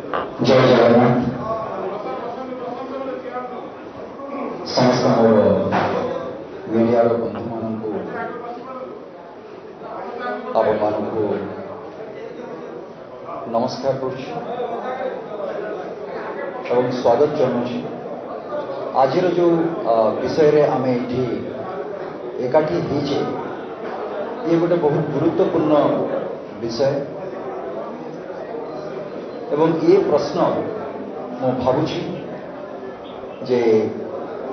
जय जगन्नाथ समस्त मोर मीडिया बंधु मानू आपण मानू नमस्कार कर स्वागत जनाऊँ। आज जो विषय रे आमे एकाठी होइछे ये गोटे बहुत गुरुत्वपूर्ण विषय एवं ये प्रश्न मु भावुची जे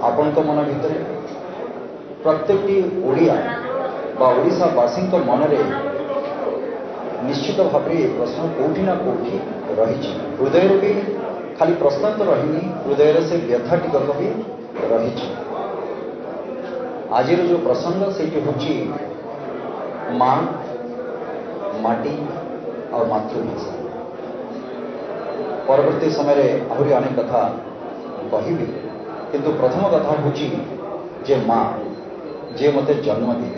आपण मन भितर प्रत्येक ओडिया बा ओडिशावासी मनरे निश्चित भाव ये प्रश्न कोठी ना कोठी रही हृदय भी खाली प्रश्न तो रही हृदय से व्यथा टिकक भी रही। आज जो प्रसंग से हूँ माँ माटी और मातृभाषा परवर्ती समय आहरी अनेक कथा कहि किंतु प्रथम कथा हूँ जे माँ जे मते जन्म दी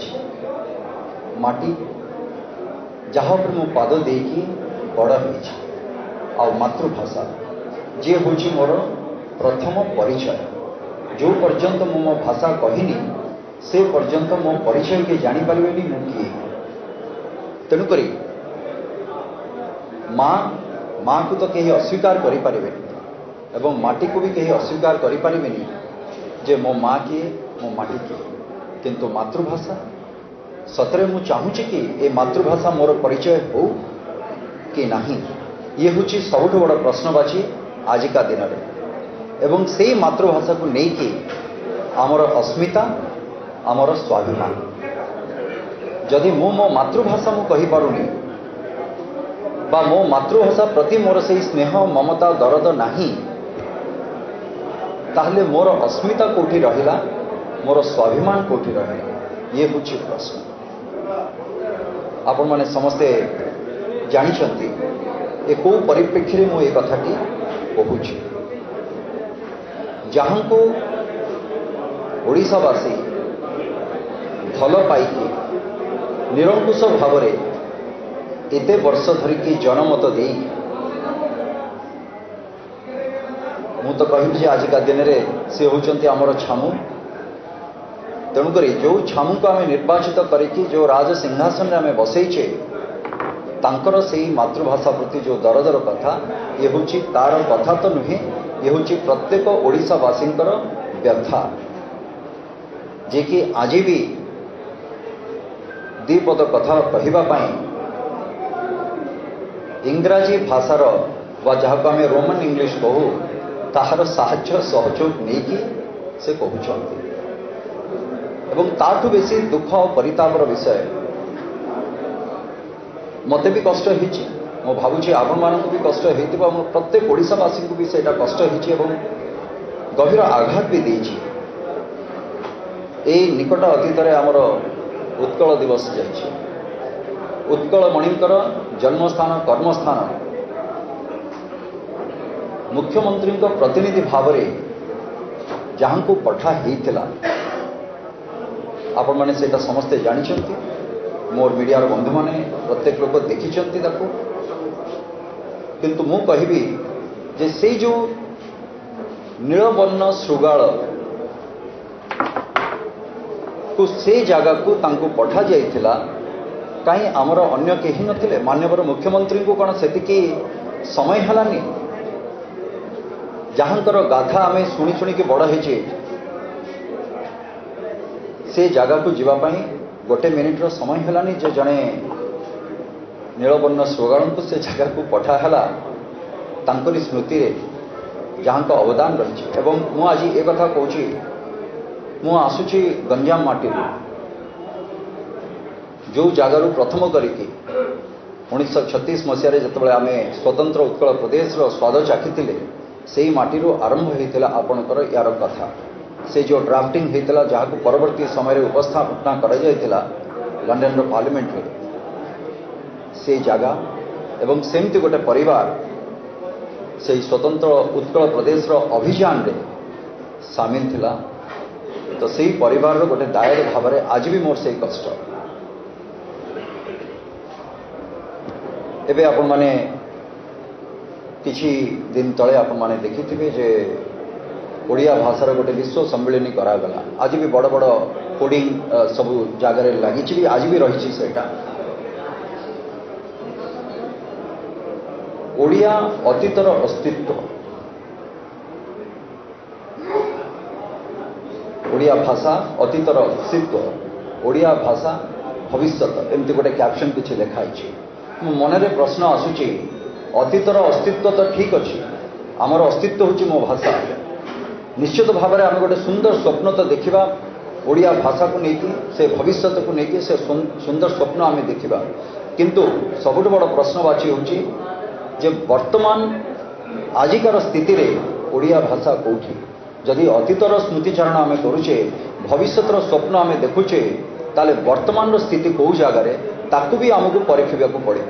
माटी जहाँ पर मु पाद देकी बड़ हो मातृभाषा जे हूँ मोर प्रथम परिचय जो पर्यंत मु मो भाषा कहनी से पर्यंत मो परिचय के जापर मु किए तेणुक माँ को तो कहीं अस्वीकार करें एवं माटी को भी कहीं अस्वीकार करें जे मो माँ किए मो माटी किए किंतु मातृभाषा सतरे मु चाहूँगी कि ये मातृभाषा मोर परिचय हो कि नहीं ये हूँ सबुठ बड़ प्रश्नवाची आजिका दिन में एवं से मातृभाषा को लेकिन आमर अस्मिता आमर स्वाभिमान जदि मु मो मातृभाषा मु कहि पारुनी बा मो मातृभाषा प्रति मोर से स्नेह ममता दरद नहीं ताहले मोर अस्मिता कोठी रहिला मोर स्वाभिमान कोठी रहिला ये हूँ प्रश्न। आपण माने समस्ते जानिछंती ए को परिप्रेक्षी में ये कथाटी कहूँ जहाँ को ओडिशावासी भल पाई निरंकुश भाव एते वर्ष धरिकी जनमत दे मु तो कहबी आजिका दिन में सी होचंती आमर छामु तेणुक जो छामु को आम निर्वाचित करके जो राज सिंहासन में आम बसईचे तांकर से मातृभाषा प्रति जो दरदर कथा ये हूँ तार कथा तो नुहे ये हूँ प्रत्येक ओडिशावासी व्यथा जे कि आज भी दीपद कथा कहवाई इंग्राजी भाषार व जहाँ को आम रोमन इंग्लिश कहू ताहार साहाय्य सहयोग नहीं से कहते एवं ताठू बेसी दुख और परितापर विषय मते भी कष्ट होती मो भावुची आपण मानक भी कष्ट हो प्रत्येक ओडिशावासी को भी सेटा कष्ट हो गभीर आघात भी देछि। एई निकट अतीत आमर उत्कल दिवस जाइछि उत्कल मणिकर जन्मस्थान कर्मस्थान मुख्यमंत्री प्रतिनिधि भाव जहाँ को पठा होता आपण मैंने सेटा समस्ते जानिछंती मोर मीडिया बंधु माने प्रत्येक लोक देखिछंती ताको किंतु मु कहबी जे से जो नीलवर्ण श्रृगाल को से जगह को तांको पठा जाइथिला कहीं आमर अन्य केही नथिले माननीय मुख्यमंत्री को कौन सेतिकी समय हलानी जहाँकर गाथा आम शुणी शुणिकी बड़ होइछे से जगह को जीवापाई गोटे मिनिट्र समय हलानी जे जड़े नीलवर्ण श्रृगाल को से जगह को पठाला तांकरी स्मृति रे जहाँ का अवदान रही एवं मु आज एक कथा कहूँ मु आसुची गंजाम माटी जो जगार प्रथम करके 1936 मसीह जो आम स्वतंत्र उत्कल प्रदेश स्वाद चाखी से माटी आरंभ होता आपणकर यार कथा से जो ड्राफ्टिंग होता जहाँ को परवर्ती समय उपस्थापना करा लंडन पार्लियामेंट में से जगह एवं सेमती गोटे परिवार से स्वतंत्र उत्कल प्रदेश अभियान रे सामिल थिला तो से परिवार गोटे दायर भाव में आज भी मोर से कष्ट एबे आपण माने किछि दिन तले आपण माने देखिथिबे जे ओडिया भाषार गोटे विश्व सम्मिलनी करागला आज भी बड़ बड़ कोडिंग सब जगार लगी भी आज भी रही सेटा ओडिया अतीतर अस्तित्व ओडिया भाषा अतीतर अस्तित्व ओडिया भाषा भविष्यत एमती गोटे कैप्शन किसी लिखाई मनरे प्रश्न आसूची अतीतर अस्तित्व तो ठीक अच्छे आमर अस्तित्व हूँ मो भाषा निश्चित भाव में आम गोटे सुंदर स्वप्न तो देखा ओडिया भाषा को लेकिन से भविष्य को लेकिन से सुंदर स्वप्न आम देखा किंतु सबुठ बड़ प्रश्नवाची हूँ जे वर्तमान आजिकार स्थिति रे ओडिया भाषा कौटी जदि अतीतर स्मृतिचारण आम करुचे भविष्यर स्वप्न आम देखुचे ताले वर्तमान स्थिति कौ जगार ताकू भी आमको परीक्षा पड़े।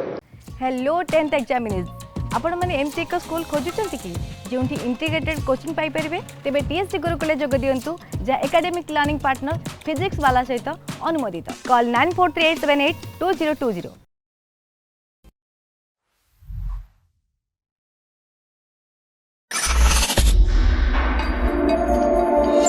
हेलो 10th एग्जामिनीज आपण मैंने एमती एक स्कूल खोजुचंती कि जोंठी इंटीग्रेटेड कोचिंग पाई परिबे तेबे टीएससी गुरुकुले जोग दियंतु जा एकेडमिक लर्निंग पार्टनर फिजिक्स वाला सहित अनुमोदित कॉल 9438782020।